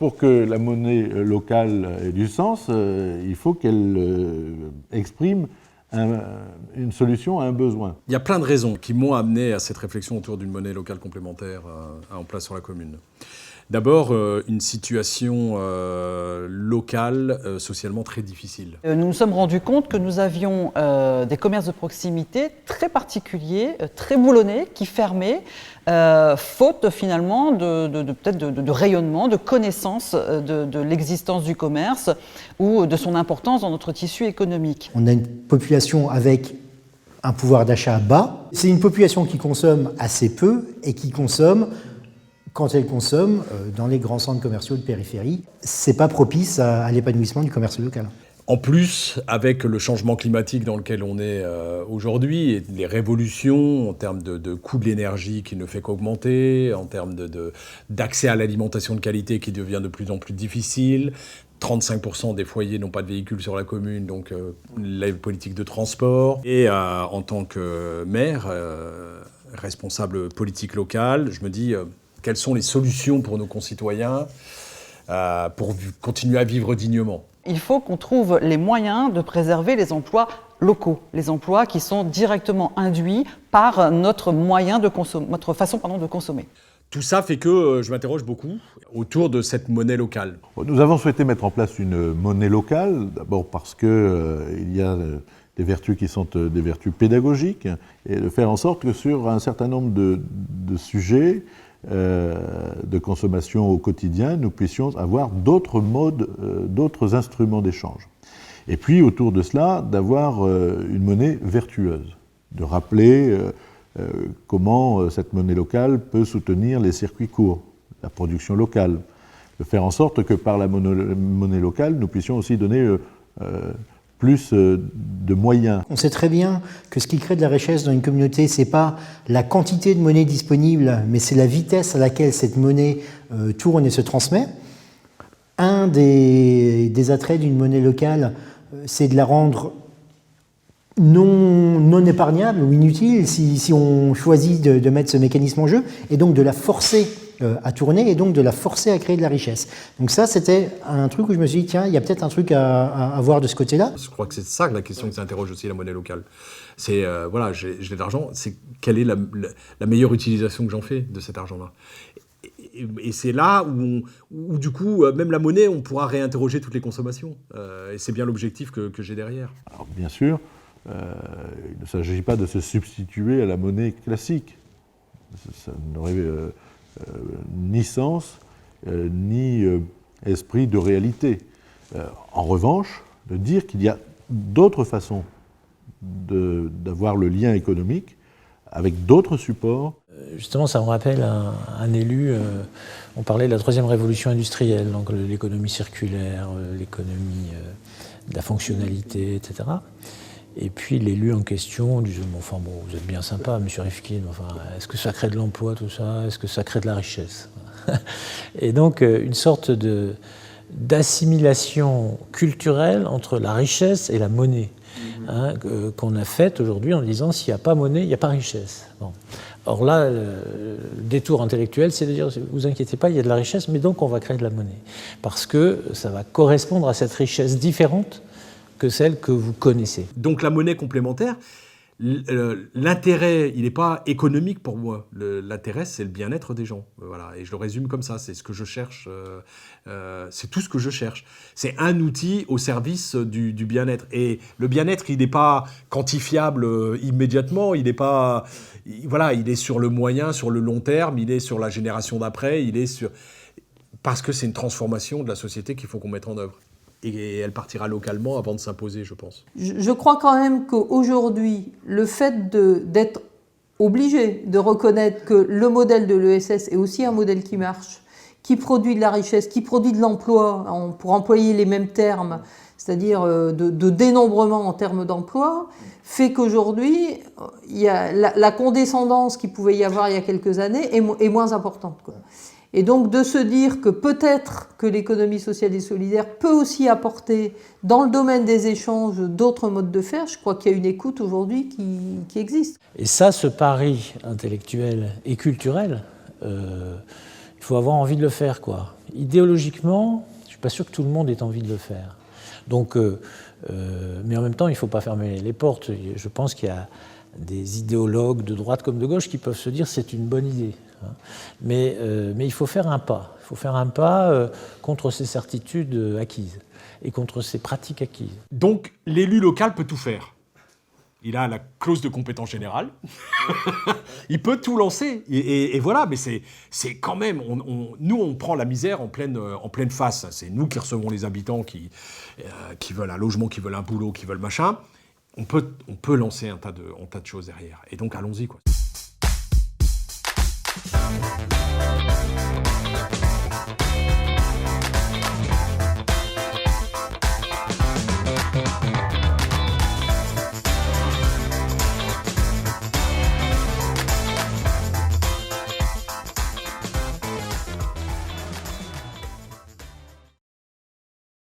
Pour que la monnaie locale ait du sens, il faut qu'elle exprime une solution à un besoin. Il y a plein de raisons qui m'ont amené à cette réflexion autour d'une monnaie locale complémentaire en place sur la commune. D'abord, une situation locale, socialement très difficile. Nous nous sommes rendus compte que nous avions des commerces de proximité très particuliers, très boulonnés, qui fermaient, faute finalement peut-être de rayonnement, de connaissance de l'existence du commerce ou de son importance dans notre tissu économique. On a une population avec un pouvoir d'achat bas. C'est une population qui consomme assez peu et qui consomme, quand elle consomme, dans les grands centres commerciaux de périphérie. C'est pas propice à l'épanouissement du commerce local. En plus, avec le changement climatique dans lequel on est aujourd'hui, et les révolutions en termes de coût de l'énergie qui ne fait qu'augmenter, en termes d'accès à l'alimentation de qualité qui devient de plus en plus difficile, 35% des foyers n'ont pas de véhicule sur la commune, donc la politique de transport. Et en tant que maire, responsable politique locale, je me dis quelles sont les solutions pour nos concitoyens pour continuer à vivre dignement. Il faut qu'on trouve les moyens de préserver les emplois locaux, les emplois qui sont directement induits par notre façon de consommer. Tout ça fait que je m'interroge beaucoup autour de cette monnaie locale. Nous avons souhaité mettre en place une monnaie locale, d'abord parce qu'il y a des vertus qui sont des vertus pédagogiques, et de faire en sorte que sur un certain nombre de sujets de consommation au quotidien, nous puissions avoir d'autres modes, d'autres instruments d'échange. Et puis, autour de cela, d'avoir une monnaie vertueuse, de rappeler comment cette monnaie locale peut soutenir les circuits courts, la production locale, de faire en sorte que par la monnaie locale, nous puissions aussi donner plus de moyens. On sait très bien que ce qui crée de la richesse dans une communauté, c'est pas la quantité de monnaie disponible, mais c'est la vitesse à laquelle cette monnaie tourne et se transmet. Un des attraits d'une monnaie locale, c'est de la rendre non épargnable ou inutile si on choisit de mettre ce mécanisme en jeu, et donc de la forcer à tourner et donc de la forcer à créer de la richesse. Donc ça, c'était un truc où je me suis dit, tiens, il y a peut-être un truc à voir de ce côté-là. Je crois que c'est ça la question qui s'interroge aussi la monnaie locale. C'est, voilà, j'ai de l'argent, c'est quelle est la meilleure utilisation que j'en fais de cet argent-là. Et c'est là où du coup, même la monnaie, on pourra réinterroger toutes les consommations. Et c'est bien l'objectif que j'ai derrière. Alors, bien sûr, il ne s'agit pas de se substituer à la monnaie classique. Ça n'aurait ni sens, ni esprit de réalité. En revanche, de dire qu'il y a d'autres façons d'avoir le lien économique avec d'autres supports. Justement, ça me rappelle un élu, on parlait de la troisième révolution industrielle, donc l'économie circulaire, l'économie de la fonctionnalité, etc. Et puis l'élu en question disait, enfin bon, vous êtes bien sympa, monsieur Rifkin, enfin, est-ce que ça crée de l'emploi tout ça? Est-ce que ça crée de la richesse? Et donc une sorte d'assimilation culturelle entre la richesse et la monnaie, hein, qu'on a faite aujourd'hui en disant s'il n'y a pas monnaie, il n'y a pas richesse. Bon. Or là, le détour intellectuel, c'est de dire, vous inquiétez pas, il y a de la richesse, mais donc on va créer de la monnaie. Parce que ça va correspondre à cette richesse différente que celle que vous connaissez. Donc la monnaie complémentaire, l'intérêt, il n'est pas économique pour moi. L'intérêt, c'est le bien-être des gens. Voilà. Et je le résume comme ça, c'est ce que je cherche, c'est tout ce que je cherche. C'est un outil au service du bien-être. Et le bien-être, il n'est pas quantifiable immédiatement, il n'est pas... Voilà, il est sur le moyen, sur le long terme, il est sur la génération d'après, il est sur... Parce que c'est une transformation de la société qu'il faut qu'on mette en œuvre. Et elle partira localement avant de s'imposer, je pense. Je crois quand même qu'aujourd'hui, le fait d'être obligé de reconnaître que le modèle de l'ESS est aussi un modèle qui marche, qui produit de la richesse, qui produit de l'emploi, pour employer les mêmes termes, c'est-à-dire de dénombrement en termes d'emploi, fait qu'aujourd'hui, la condescendance qu'il pouvait y avoir il y a quelques années est moins importante, quoi. Et donc de se dire que peut-être que l'économie sociale et solidaire peut aussi apporter dans le domaine des échanges d'autres modes de faire, je crois qu'il y a une écoute aujourd'hui qui existe. Et ça, ce pari intellectuel et culturel, il Il faut avoir envie de le faire, quoi. Idéologiquement, je ne suis pas sûr que tout le monde ait envie de le faire. Donc, mais en même temps, il ne faut pas fermer les portes. Je pense qu'il y a des idéologues de droite comme de gauche qui peuvent se dire c'est une bonne idée. Mais il faut faire un pas. Il faut faire un pas contre ces certitudes acquises et contre ces pratiques acquises. Donc, l'élu local peut tout faire. Il a la clause de compétence générale. Il peut tout lancer. Et voilà, mais c'est quand même... nous, on prend la misère en pleine face. C'est nous qui recevons les habitants qui veulent un logement, qui veulent un boulot, qui veulent machin. On peut lancer un tas de choses derrière. Et donc, allons-y, quoi.